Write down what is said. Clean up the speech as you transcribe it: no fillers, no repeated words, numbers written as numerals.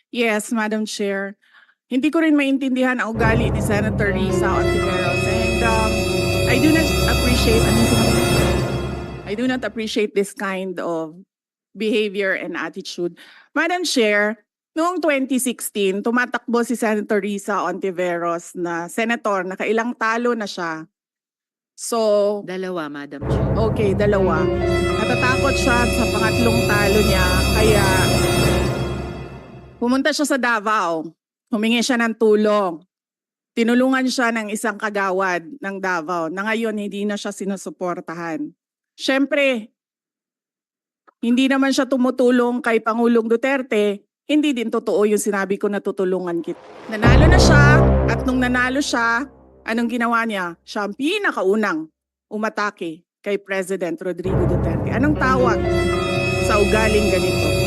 Yes, Madam Chair. Hindi ko rin maintindihan ang ugali ni Senator Risa Ontiveros. And I do not appreciate, I do not appreciate this kind of behavior and attitude. Madam Chair, noong 2016, tumatakbo si Senator Risa Ontiveros na senator, nakailang talo na siya. So, Dalawa, Madam Chair. okay, dalawa. Natatakot siya sa pangatlong talo niya, kaya pumunta siya sa Davao. Humingi siya ng tulong. Tinulungan siya ng isang kagawad ng Davao na ngayon hindi na siya sinusuportahan. Siyempre, hindi naman siya tumutulong kay Pangulong Duterte, hindi din totoo yung sinabi ko na tutulungan kita. Nanalo na siya at nung nanalo siya, anong ginawa niya? Siya ang pinakaunang umatake kay President Rodrigo Duterte. Anong tawag sa ugaling ganito?